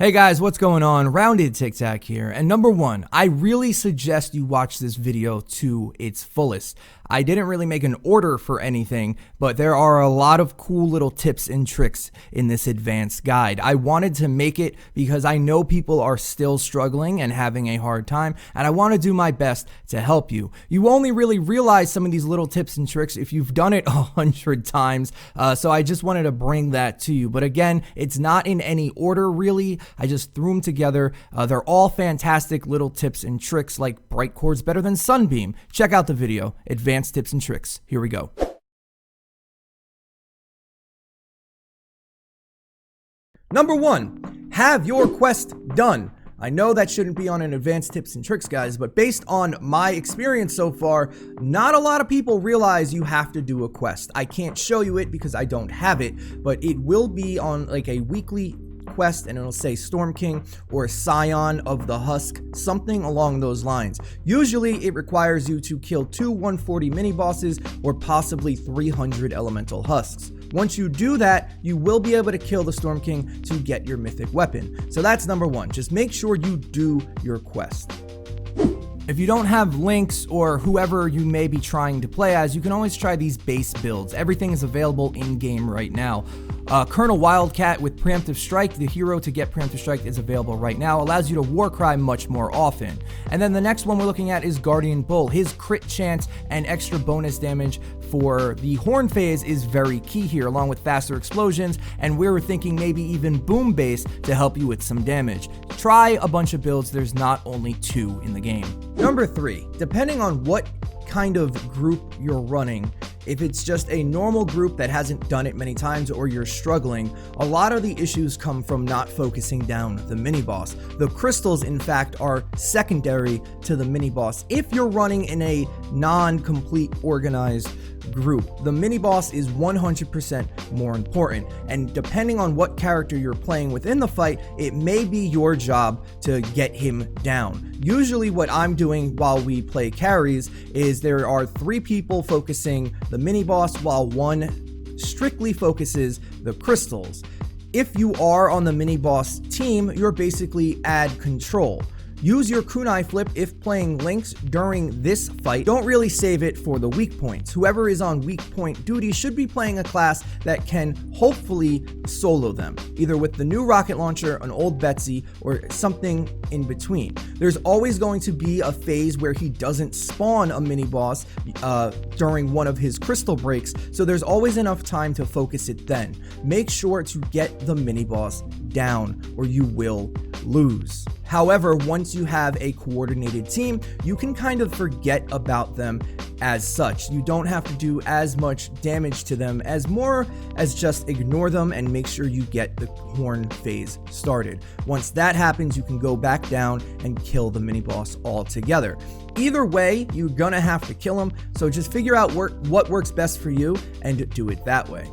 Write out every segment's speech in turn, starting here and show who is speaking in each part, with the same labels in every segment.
Speaker 1: Hey guys, what's going on? Rounded Tiktak here, and number one, I really suggest you watch this video to its fullest. I didn't really make an order for anything, but there are a lot of cool little tips and tricks in this advanced guide. I wanted to make it because I know people are still struggling and having a hard time, and I want to do my best to help you. You only really realize some of these little tips and tricks if you've done it 100 times, so I just wanted to bring that to you. But again, it's not in any order really. I just threw them together. They're all fantastic little tips and tricks, like DRIGHTCORE is better than SUNBEAM. Check out the video, Advanced Tips and Tricks. Here we go. Number one, have your quest done. I know that shouldn't be on an advanced tips and tricks, guys, but based on my experience so far, not a lot of people realize you have to do a quest. I can't show you it because I don't have it, but it will be on like a weekly quest, and it'll say Storm King or Scion of the Husk, something along those lines. Usually it requires you to kill 2 140 mini bosses or possibly 300 elemental husks. Once you do that, you will be able to kill the Storm King to get your mythic weapon. So that's number one. Just make sure you do your quest. If you don't have Lynx or whoever you may be trying to play as, you can always try these base builds. Everything is available in-game right now. Colonel Wildcat with Preemptive Strike, the hero to get Preemptive Strike is available right now, allows you to Warcry much more often. And then the next one we're looking at is Guardian Bull. His crit chance and extra bonus damage for the horn phase is very key here, along with faster explosions, and we were thinking maybe even boom base to help you with some damage. Try a bunch of builds, there's not only 2 in the game. Number 3, depending on what kind of group you're running, if it's just a normal group that hasn't done it many times or you're struggling, a lot of the issues come from not focusing down the mini boss. The crystals, in fact, are secondary to the mini boss. If you're running in a non-complete organized group, the mini boss is 100% more important, and depending on what character you're playing within the fight, it may be your job to get him down. Usually what I'm doing while we play carries is there are 3 people focusing the mini boss while 1 strictly focuses the crystals. If you are on the mini boss team, you're basically add control. Use your kunai flip if playing Lynx during this fight. Don't really save it for the weak points. Whoever is on weak point duty should be playing a class that can hopefully solo them, either with the new rocket launcher, an old Betsy, or something in between. There's always going to be a phase where he doesn't spawn a mini boss during one of his crystal breaks, so there's always enough time to focus it then. Make sure to get the mini boss down or you will lose. However, once you have a coordinated team, you can kind of forget about them as such. You don't have to do as much damage to them as more as just ignore them and make sure you get the horn phase started. Once that happens, you can go back down and kill the mini boss altogether. Either way, you're gonna have to kill him, so just figure out what works best for you and do it that way.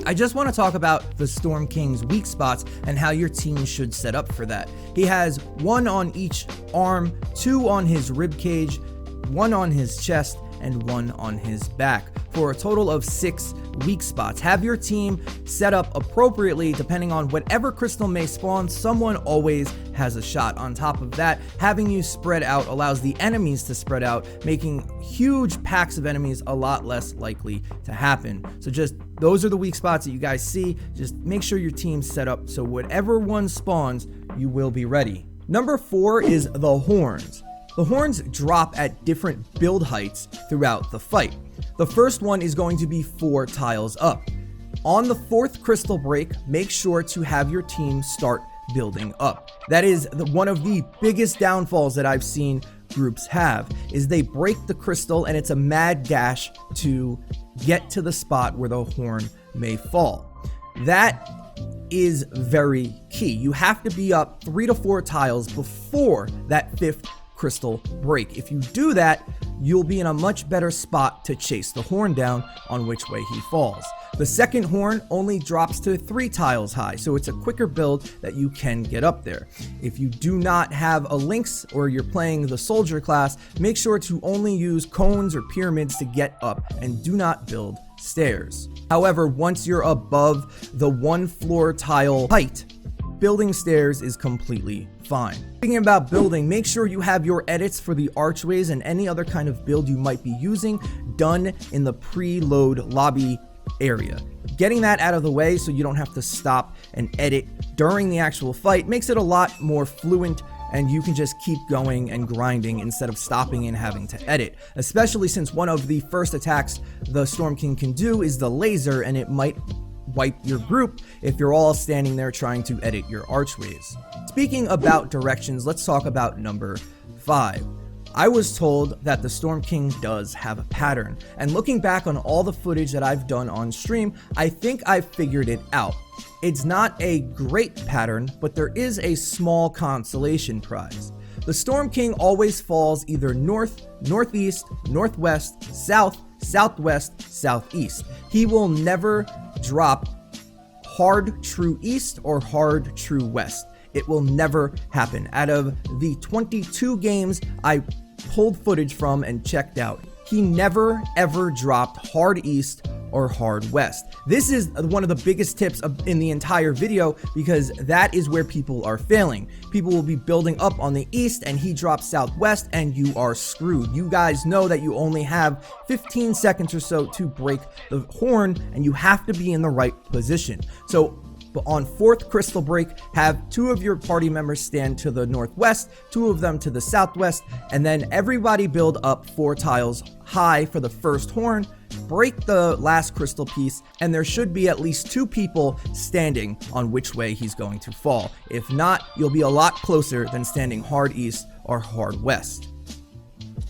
Speaker 1: I just want to talk about the Storm King's weak spots and how your team should set up for that. He has 1 on each arm, 2 on his rib cage, 1 on his chest, and 1 on his back, for a total of 6 weak spots. Have your team set up appropriately depending on whatever crystal may spawn. Someone always has a shot. On top of that, having you spread out allows the enemies to spread out, making huge packs of enemies a lot less likely to happen. So just those are the weak spots that you guys see. Just make sure your team's set up so whatever one spawns, you will be ready. Number 4 is the horns. The horns drop at different build heights throughout the fight. The first one is going to be 4 tiles up. On the 4th crystal break, make sure to have your team start building up. That is one of the biggest downfalls that I've seen groups have, is they break the crystal and it's a mad dash to get to the spot where the horn may fall. That is very key. You have to be up 3 to 4 tiles before that 5th crystal break. If you do that, you'll be in a much better spot to chase the horn down on which way he falls. The second horn only drops to 3 tiles high, so it's a quicker build that you can get up there. If you do not have a Lynx or you're playing the soldier class, make sure to only use cones or pyramids to get up and do not build stairs. However, once you're above the 1 floor tile height, building stairs is completely fine. Thinking about building, make sure you have your edits for the archways and any other kind of build you might be using done in the preload lobby area. Getting that out of the way so you don't have to stop and edit during the actual fight makes it a lot more fluent, and you can just keep going and grinding instead of stopping and having to edit, especially since one of the first attacks the Storm King can do is the laser, and it might wipe your group if you're all standing there trying to edit your archways. Speaking about directions, let's talk about number 5. I was told that the Storm King does have a pattern, and looking back on all the footage that I've done on stream, I think I've figured it out. It's not a great pattern, but there is a small consolation prize. The Storm King always falls either north, northeast, northwest, south, southwest, southeast. He will never drop hard true east or hard true west. It will never happen. Out of the 22 games I pulled footage from and checked out, he never ever dropped hard east or hard west. This is one of the biggest tips in the entire video, because that is where people are failing. People will be building up on the east and he drops southwest and you are screwed. You guys know that you only have 15 seconds or so to break the horn, and you have to be in the right position. So on 4th crystal break, have 2 of your party members stand to the northwest, 2 of them to the southwest, and then everybody build up 4 tiles high for the first horn, break the last crystal piece, and there should be at least 2 people standing on which way he's going to fall. If not, you'll be a lot closer than standing hard east or hard west.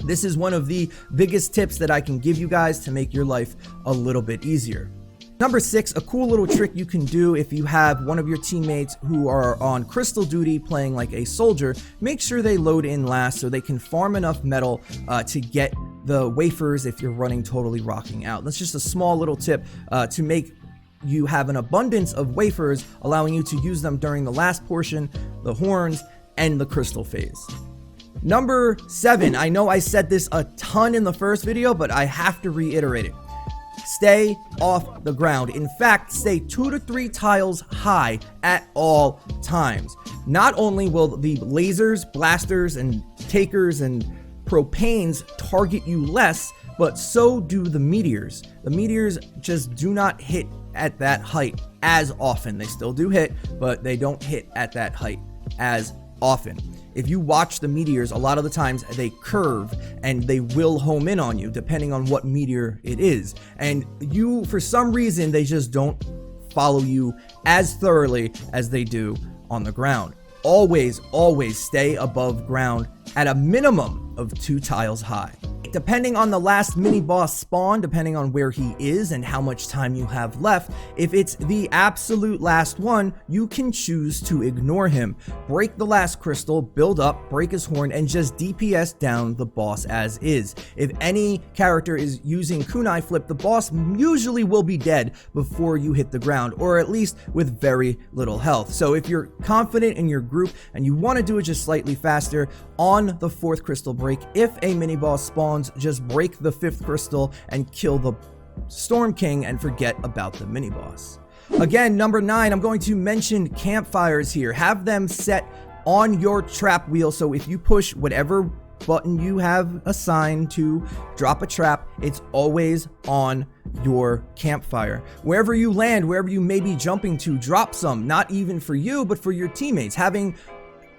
Speaker 1: This is one of the biggest tips that I can give you guys to make your life a little bit easier. Number 6, a cool little trick you can do if you have one of your teammates who are on crystal duty playing like a soldier. Make sure they load in last so they can farm enough metal to get the wafers if you're running totally rocking out. That's just a small little tip to make you have an abundance of wafers, allowing you to use them during the last portion, the horns, and the crystal phase. Number 7, I know I said this a ton in the first video, but I have to reiterate it. Stay off the ground. In fact, stay 2 to 3 tiles high at all times. Not only will the lasers, blasters, and takers and propanes target you less, but so do the meteors. The meteors just do not hit at that height as often. They still do hit, but they don't hit at that height as often. If you watch the meteors, a lot of the times they curve and they will home in on you depending on what meteor it is. And you, for some reason, they just don't follow you as thoroughly as they do on the ground. Always, always stay above ground at a minimum of 2 tiles high. Depending on the last mini boss spawn, depending on where he is and how much time you have left, if it's the absolute last one, you can choose to ignore him. Break the last crystal, build up, break his horn, and just DPS down the boss as is. If any character is using kunai flip, the boss usually will be dead before you hit the ground, or at least with very little health. So if you're confident in your group and you want to do it just slightly faster, on the 4th crystal break, if a mini boss spawns, just break the 5th crystal and kill the Storm King and forget about the mini boss. Again, number 9, I'm going to mention campfires here. Have them set on your trap wheel, so if you push whatever button you have assigned to drop a trap, it's always on your campfire. Wherever you land, wherever you may be jumping to, drop some, not even for you, but for your teammates. Having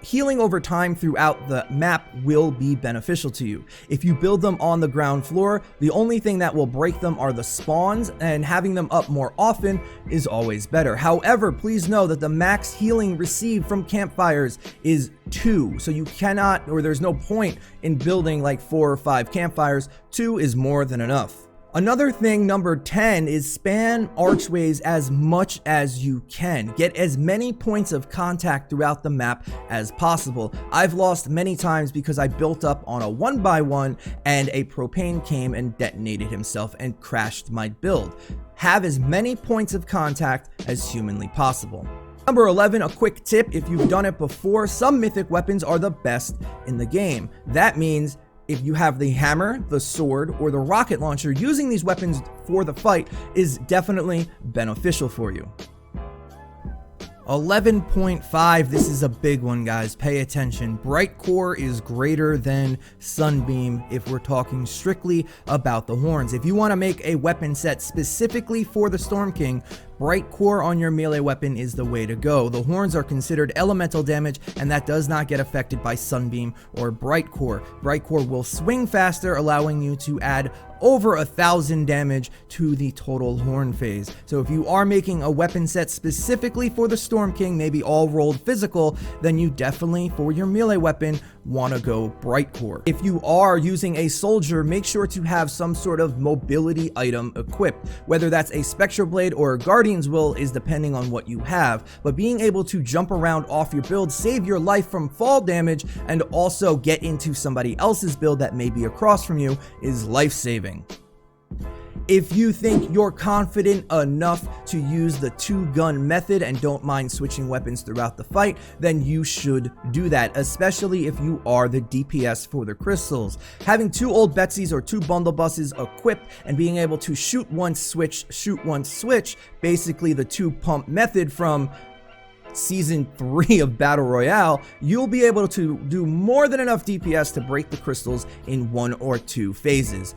Speaker 1: healing over time throughout the map will be beneficial to you. If you build them on the ground floor, the only thing that will break them are the spawns, and having them up more often is always better. However, please know that the max healing received from campfires is 2, so you cannot, or there's no point in building like 4 or 5 campfires. 2 is more than enough. Another thing, number 10, is span archways as much as you can. Get as many points of contact throughout the map as possible. I've lost many times because I built up on a 1x1 and a propane came and detonated himself and crashed my build. Have as many points of contact as humanly possible. Number 11, a quick tip. If you've done it before, some mythic weapons are the best in the game. That means if you have the hammer, the sword, or the rocket launcher, using these weapons for the fight is definitely beneficial for you. 11.5, this is a big one, guys. Pay attention. DRIGHTCORE is greater than SUNBEAM if we're talking strictly about the horns. If you want to make a weapon set specifically for the Storm King, DRIGHTCORE on your melee weapon is the way to go. The horns are considered elemental damage, and that does not get affected by SUNBEAM or DRIGHTCORE. DRIGHTCORE will swing faster, allowing you to add over 1,000 damage to the total horn phase. So if you are making a weapon set specifically for the Storm King, maybe all rolled physical, then you definitely, for your melee weapon, want to go DRIGHTCORE. If you are using a soldier, make sure to have some sort of mobility item equipped. Whether that's a Spectral Blade or a Guardian's Will is depending on what you have, but being able to jump around off your build, save your life from fall damage, and also get into somebody else's build that may be across from you is life-saving. If you think you're confident enough to use the two-gun method and don't mind switching weapons throughout the fight, then you should do that, especially if you are the DPS for the crystals. Having two old Betsies or two bundle buses equipped and being able to shoot once, switch, shoot once, switch, basically the two-pump method from Season 3 of Battle Royale, you'll be able to do more than enough DPS to break the crystals in 1 or 2 phases.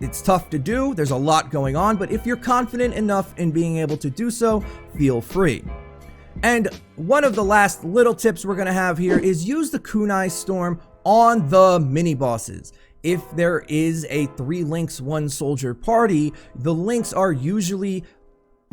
Speaker 1: It's tough to do, there's a lot going on, but if you're confident enough in being able to do so, feel free. And one of the last little tips we're going to have here is use the Kunai Storm on the mini bosses. If there is a 3 links 1 soldier party, the links are usually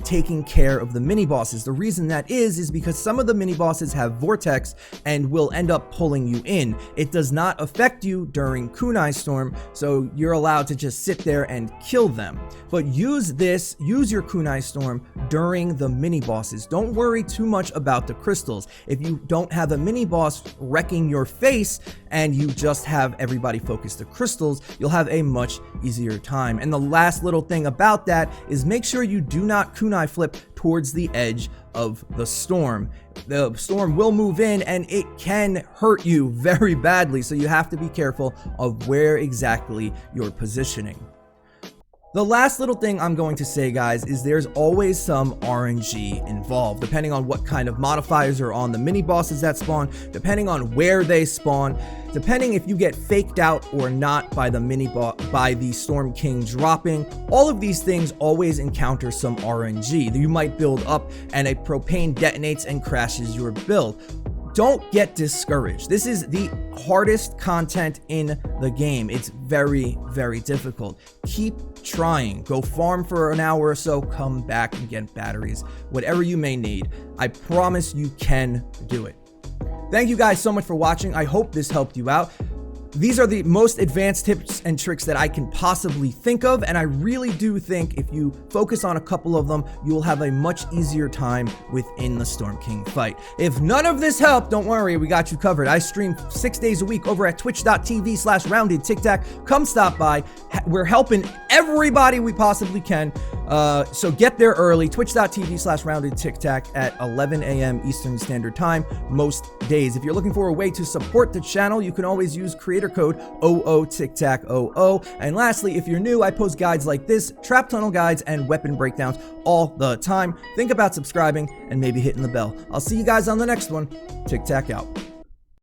Speaker 1: taking care of the mini bosses. The reason that is because some of the mini bosses have vortex and will end up pulling you in. It does not affect you during Kunai Storm, so you're allowed to just sit there and kill them. But use your Kunai Storm during the mini bosses. Don't worry too much about the crystals. If you don't have a mini boss wrecking your face and you just have everybody focus the crystals, you'll have a much easier time. And the last little thing about that is make sure you do not Kunai flip towards the edge of the storm. The storm will move in and it can hurt you very badly, so you have to be careful of where exactly you're positioning. The last little thing I'm going to say, guys, is there's always some RNG involved, depending on what kind of modifiers are on the mini bosses that spawn, depending on where they spawn, depending if you get faked out or not by the Storm King dropping. All of these things always encounter some RNG. You might build up and a propane detonates and crashes your build. Don't get discouraged. This is the hardest content in the game. It's very, very difficult. Keep trying. Go farm for an hour or so, come back and get batteries. Whatever you may need, I promise you can do it. Thank you guys so much for watching. I hope this helped you out. These are the most advanced tips and tricks that I can possibly think of, and I really do think if you focus on a couple of them, you will have a much easier time within the Storm King fight. If none of this helped, don't worry, we got you covered. I stream 6 days a week over at twitch.tv/rounded Tiktak. Come stop by. We're helping everybody we possibly can. So get there early. Twitch.tv/rounded Tiktak at 11 a.m. Eastern Standard Time most days. If you're looking for a way to support the channel, you can always use creator code OOTikTakOO. And lastly, if you're new, I post guides like this, trap tunnel guides, and weapon breakdowns all the time. Think about subscribing and maybe hitting the bell. I'll see you guys on the next one. Tiktak out.